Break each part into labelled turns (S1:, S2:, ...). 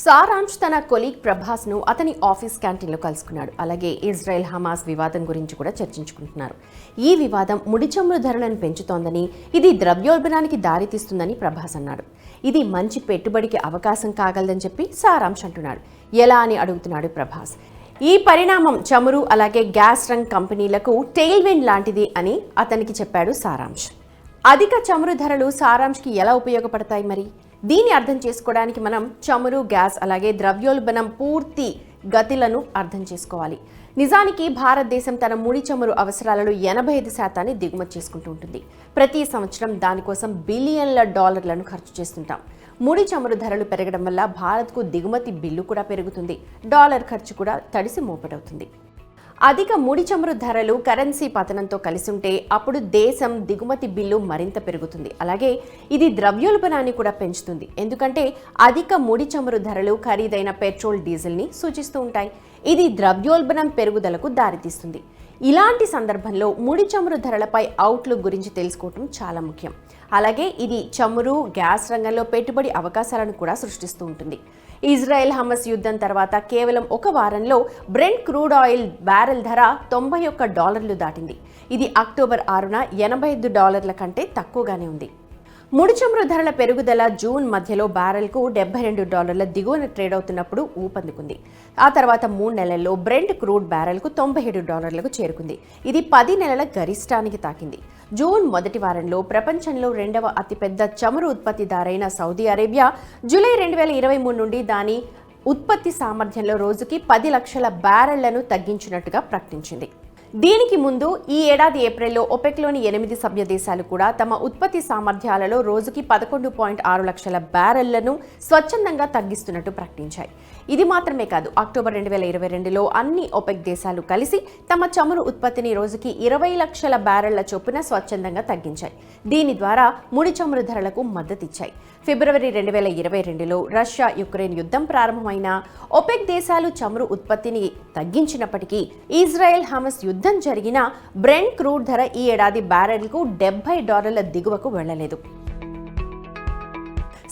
S1: సారాంశ్ తన కొలీగ్ ప్రభాస్ను అతని ఆఫీస్ క్యాంటీన్లో కలుసుకున్నాడు. అలాగే ఇజ్రాయెల్ హమాస్ వివాదం గురించి కూడా చర్చించుకుంటున్నారు. ఈ వివాదం ముడి చమురు ధరలను పెంచుతోందని, ఇది ద్రవ్యోల్బణానికి దారితీస్తుందని ప్రభాస్ అన్నాడు. ఇది మంచి పెట్టుబడికి అవకాశం కాగలదని చెప్పి సారాంశ్ అంటున్నాడు. ఎలా అని అడుగుతున్నాడు ప్రభాస్. ఈ పరిణామం చమురు అలాగే గ్యాస్ రంగ్ కంపెనీలకు టెయిల్ విండ్ లాంటిది అని అతనికి చెప్పాడు సారాంశ్. అధిక చమురు ధరలు సారాంశ్కి ఎలా ఉపయోగపడతాయి మరి? దీన్ని అర్థం చేసుకోవడానికి మనం చమురు, గ్యాస్ అలాగే ద్రవ్యోల్బణం పూర్తి గతులను అర్థం చేసుకోవాలి. నిజానికి భారతదేశం తన ముడి చమురు అవసరాలలో 85% దిగుమతి చేసుకుంటూ ఉంటుంది. ప్రతి సంవత్సరం దానికోసం బిలియన్ల డాలర్లను ఖర్చు చేస్తుంటాం. ముడి చమురు ధరలు పెరగడం వల్ల భారత్కు దిగుమతి బిల్లు కూడా పెరుగుతుంది. డాలర్ ఖర్చు కూడా తడిసి మోపెడవుతుంది. అధిక ముడి చమురు ధరలు కరెన్సీ పతనంతో కలిసి ఉంటే అప్పుడు దేశం దిగుమతి బిల్లు మరింత పెరుగుతుంది. అలాగే ఇది ద్రవ్యోల్బణాన్ని కూడా పెంచుతుంది. ఎందుకంటే అధిక ముడి చమురు ధరలు ఖరీదైన పెట్రోల్, డీజిల్ని సూచిస్తూ ఉంటాయి. ఇది ద్రవ్యోల్బణం పెరుగుదలకు దారితీస్తుంది. ఇలాంటి సందర్భంలో ముడి చమురు ధరలపై అవుట్లుక్ గురించి తెలుసుకోవటం చాలా ముఖ్యం. అలాగే ఇది చమురు, గ్యాస్ రంగంలో పెట్టుబడి అవకాశాలను కూడా సృష్టిస్తూ ఉంటుంది. ఇజ్రాయెల్ హమాస్ యుద్ధం తర్వాత కేవలం ఒక వారంలో బ్రెంట్ క్రూడ్ ఆయిల్ బ్యారెల్ ధర $91 దాటింది. ఇది అక్టోబర్ 6న $85 కంటే తక్కువగానే ఉంది. ముడి చమురు ధరల పెరుగుదల జూన్ మధ్యలో బ్యారెల్కు $72 దిగువన ట్రేడ్ అవుతున్నప్పుడు ఊపందుకుంది. ఆ తర్వాత 3 నెలల్లో బ్రెంట్ క్రూడ్ బ్యారెల్కు $97 చేరుకుంది. ఇది 10 నెలల గరిష్టానికి తాకింది. జూన్ మొదటి వారంలో ప్రపంచంలో 2వ అతిపెద్ద చమురు ఉత్పత్తిదారైన సౌదీ అరేబియా జూలై 2023 నుండి దాని ఉత్పత్తి సామర్థ్యంలో రోజుకి 10 లక్షల బ్యారెళ్లను తగ్గించినట్టుగా ప్రకటించింది. దీనికి ముందు ఈ ఏడాది ఏప్రిల్లో ఒపెక్లోని 8 సభ్య దేశాలు కూడా తమ ఉత్పత్తి సామర్థ్యాలలో రోజుకి 11.6 లక్షల బ్యారెళ్లను స్వచ్ఛందంగా తగ్గిస్తున్నట్టు ప్రకటించాయి. ఇది మాత్రమే కాదు, అక్టోబర్ 2022లో అన్ని ఒపెక్ దేశాలు కలిసి తమ చమురు ఉత్పత్తిని రోజుకి 20 లక్షల బ్యారెళ్ల చొప్పున స్వచ్ఛందంగా తగ్గించాయి. దీని ద్వారా ముడి చమురు ధరలకు మద్దతిచ్చాయి. ఫిబ్రవరి 2022లో రష్యా యుక్రెయిన్ యుద్ధం ప్రారంభమైన ఒపెక్ దేశాలు చమురు ఉత్పత్తిని తగ్గించినప్పటికీ ఇజ్రాయెల్ హమాస్ యుద్ధం జరిగిన బ్రెంట్ క్రూడ్ ధర ఈ ఏడాది బ్యారెల్కు $70 దిగువకు వెళ్లలేదు.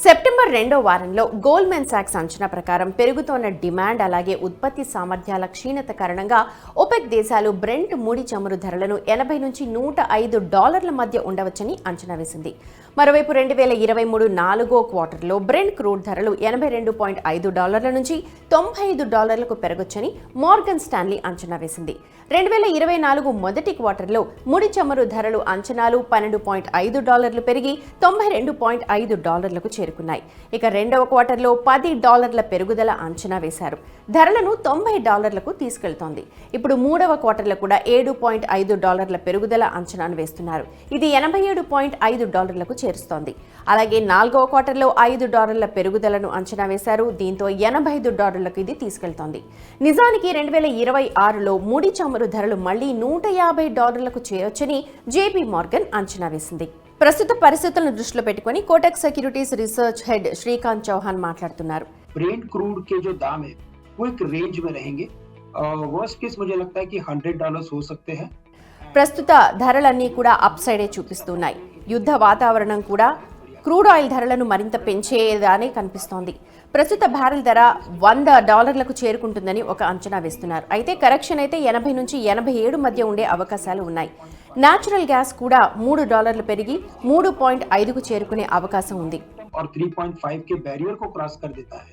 S1: సెప్టెంబర్ 2వ వారంలో గోల్డ్మెన్ సాక్స్ అంచనా ప్రకారం పెరుగుతోన్న డిమాండ్ అలాగే ఉత్పత్తి సామర్థ్యాల క్షీణత కారణంగా ఒపెక్ దేశాలు బ్రెంట్ ముడి చమురు ధరలను $80 నుంచి $105 మధ్య ఉండవచ్చని అంచనా వేసింది. మరోవైపు 2023 4వ క్వార్టర్లో బ్రెంట్ క్రూడ్ ధరలు $82.5 నుంచి $95కు పెరగొచ్చని మోర్గన్ స్టాన్లీ అంచనా వేసింది. 2024 మొదటి క్వార్టర్లో ముడి చమురు ధరలు అంచనాలు $12.5 పెరిగి $92.5కు చేరుకున్నాయి. ఇక రెండవ క్వార్టర్లో $10 పెరుగుదల అంచనా వేశారు. ధరలను $90కు తీసుకెళ్తోంది. ఇప్పుడు మూడవ క్వార్టర్లో కూడా $7.5 పెరుగుదల అంచనాను వేస్తున్నారు. ఇది $87.5కు చేరుస్తోంది. అలాగే నాలుగవ క్వార్టర్లో $5 పెరుగుదలను అంచనా వేశారు. దీంతో $85కు ఇది తీసుకెళ్తోంది. నిజానికి 2026లో ముడి చమురు ధరలు మళ్లీ $150కు చేరొచ్చని జేపీ మార్గన్ అంచనా వేసింది. ప్రస్తుత పరిస్థితులను దృష్టిలో పెట్టుకుని Kotak securities research head Srikanth Chauhan మాట్లాడుతున్నారు.
S2: ब्रेंट क्रूड के जो दाम है वो एक रेंज में रहेंगे. वर्स्ट केस मुझे लगता है कि $100 हो सकते हैं.
S1: ప్రస్తుత ధరలన్నీ కూడా అప్ సైడే చూపిస్తున్నాయి. యుద్ధ వాతావరణం కూడా క్రూడ్ ఆయిల్ ధరలను మరింత పెంచేదానే కనిపిస్తోంది. ప్రస్తుత బ్యారెల్ ధర $100కు చేరుకుంటుందని ఒక అంచనా వేస్తున్నారు. అయితే కరెక్షన్ అయితే 80 నుంచి 87 మధ్య ఉండే అవకాశాలు ఉన్నాయి. నేచురల్ గ్యాస్ కూడా $3 పెరిగి 3.5కు చేరుకునే అవకాశం ఉంది.
S2: और 3.5 के बैरियर को क्रॉस कर देता है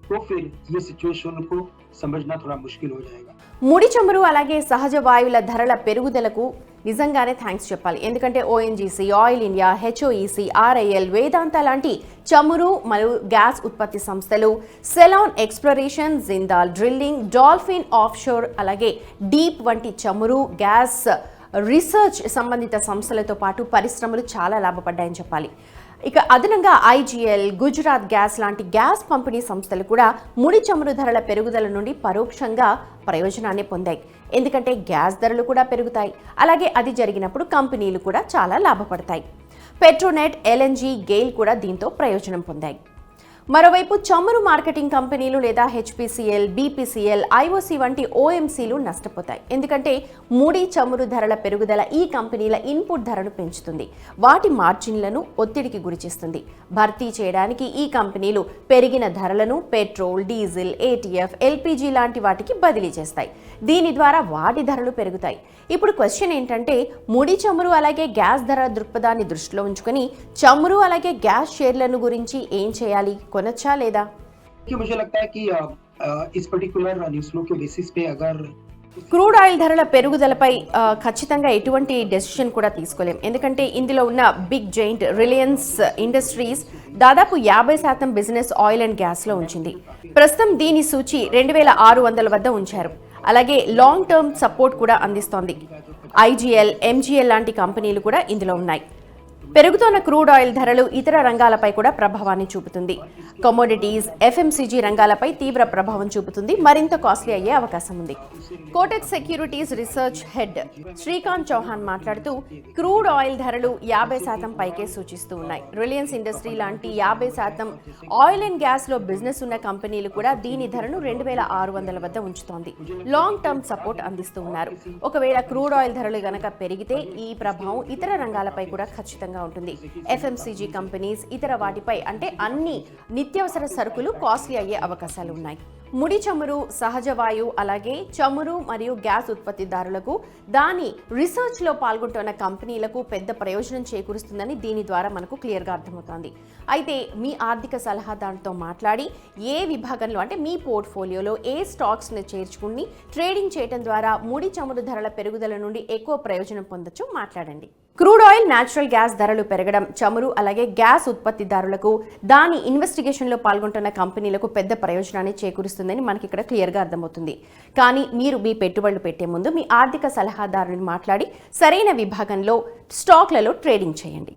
S2: तो फिर ये सिचुएशन को समझना थोड़ा मुश्किल हो जाएगा.
S1: ముడి చమురు అలాగే సహజ వాయువుల ధరల పెరుగుదలకు నిజంగానే థ్యాంక్స్ చెప్పాలి. ఎందుకంటే ఓఎన్జీసీ, ఆయిల్ ఇండియా, హెచ్ఓఈసీ, ఆర్ఐఎల్, వేదాంత లాంటి చమురు మరియు గ్యాస్ ఉత్పత్తి సంస్థలు, salon exploration, Jindal drilling, dolphin offshore అలాగే డీప్ వంటి చమురు, గ్యాస్ రీసెర్చ్ సంబంధిత సంస్థలతో పాటు పరిశ్రమలు చాలా లాభపడ్డాయని చెప్పాలి. ఇక అదనంగా ఐజీఎల్, గుజరాత్ గ్యాస్ లాంటి గ్యాస్ పంపిణీ సంస్థలు కూడా ముడి చమురు ధరల పెరుగుదల నుండి పరోక్షంగా ప్రయోజనాన్ని పొందాయి. ఎందుకంటే గ్యాస్ ధరలు కూడా పెరుగుతాయి. అలాగే అది జరిగినప్పుడు కంపెనీలు కూడా చాలా లాభపడతాయి. పెట్రోనెట్, ఎల్ఎన్జీ, గెయిల్ కూడా దీంతో ప్రయోజనం పొందాయి. మరోవైపు చమురు మార్కెటింగ్ కంపెనీలు లేదా హెచ్పిసిఎల్, బీపీసీఎల్, ఐఓసీ వంటి ఓఎంసీలు నష్టపోతాయి. ఎందుకంటే ముడి చమురు ధరల పెరుగుదల ఈ కంపెనీల ఇన్పుట్ ధరను పెంచుతుంది, వాటి మార్జిన్లను ఒత్తిడికి గురిచేస్తుంది. భర్తీ చేయడానికి ఈ కంపెనీలు పెరిగిన ధరలను పెట్రోల్, డీజిల్, ఏటీఎఫ్, ఎల్పీజీ లాంటి వాటికి బదిలీ చేస్తాయి. దీని ద్వారా వాటి ధరలు పెరుగుతాయి. ఇప్పుడు క్వశ్చన్ ఏంటంటే, ముడి చమురు అలాగే గ్యాస్ ధర దృక్పథాన్ని దృష్టిలో ఉంచుకొని చమురు అలాగే గ్యాస్ షేర్లను గురించి ఏం చేయాలి, కొనొచ్చా లేదా?
S2: कि मुझे लगता है कि इस पर्टिकुलर न्यूज़ फ्लो के बेसिस पे अगर
S1: క్రూడ్ ఆయిల్ ధరల పెరుగుదలపై ఖచ్చితంగా ఎటువంటి డెసిషన్ కూడా తీసుకోలేం. ఎందుకంటే ఇందులో ఉన్న బిగ్ జైంట్ రిలయన్స్ ఇండస్ట్రీస్ దాదాపు 50% బిజినెస్ ఆయిల్ అండ్ గ్యాస్లో ఉంచింది. ప్రస్తుతం దీని సూచి 2600 వద్ద ఉంచారు. అలాగే లాంగ్ టర్మ్ సపోర్ట్ కూడా అందిస్తోంది. ఐజీఎల్, ఎంజీఎల్ లాంటి కంపెనీలు కూడా ఇందులో ఉన్నాయి. పెరుగుతున్న క్రూడ్ ఆయిల్ ధరలు ఇతర రంగాలపై కూడా ప్రభావాన్ని చూపుతుంది. కమోడిటీస్, ఎఫ్ఎంసీజీ రంగాలపై తీవ్ర ప్రభావం చూపుతుంది, మరింత కాస్ట్లీ అయ్యే అవకాశం ఉంది. Kotak securities research head Srikanth Chauhan మాట్లాడుతూ, క్రూడ్ ఆయిల్ ధరలు 50% పైకే సూచిస్తూ ఉన్నాయి. రిలయన్స్ ఇండస్ట్రీ లాంటి 50% ఆయిల్ అండ్ గ్యాస్ లో బిజినెస్ ఉన్న కంపెనీలు కూడా దీని ధరను 2600 వద్ద ఉంచుతోంది. లాంగ్ టర్మ్ సపోర్ట్ అందిస్తూ ఉన్నారు. ఒకవేళ క్రూడ్ ఆయిల్ ధరలు గనక పెరిగితే ఈ ప్రభావం ఇతర రంగాలపై కూడా ఖచ్చితంగా ఉంటుంది. ఎఫ్ఎంసీజీ కంపెనీస్, ఇతర వాటిపై అంటే అన్ని నిత్యావసర సరుకులు కాస్ట్లీ అయ్యే అవకాశాలు ఉన్నాయి. ముడి చమురు, సహజ వాయు అలాగే చమురు మరియు గ్యాస్ ఉత్పత్తిదారులకు, దాని రీసెర్చ్లో పాల్గొంటున్న కంపెనీలకు పెద్ద ప్రయోజనం చేకూరుస్తుందని దీని ద్వారా మనకు క్లియర్గా అర్థమవుతోంది. అయితే మీ ఆర్థిక సలహాదారుతో మాట్లాడి ఏ విభాగంలో అంటే మీ పోర్ట్ఫోలియోలో ఏ స్టాక్స్ని చేర్చుకుని ట్రేడింగ్ చేయడం ద్వారా ముడి చమురు ధరల పెరుగుదల నుండి ఎక్కువ ప్రయోజనం పొందొచ్చు మాట్లాడండి. క్రూడ్ ఆయిల్, న్యాచురల్ గ్యాస్ ధరలు పెరగడం చమురు అలాగే గ్యాస్ ఉత్పత్తిదారులకు, దాని ఇన్వెస్టిగేషన్లో పాల్గొంటున్న కంపెనీలకు పెద్ద ప్రయోజనాన్ని చేకూరుస్తుందని మనకి ఇక్కడ క్లియర్గా అర్థమవుతుంది. కానీ మీరు మీ పెట్టుబడులు పెట్టే ముందు మీ ఆర్థిక సలహాదారుని మాట్లాడి సరైన విభాగంలో స్టాక్లలో ట్రేడింగ్ చేయండి.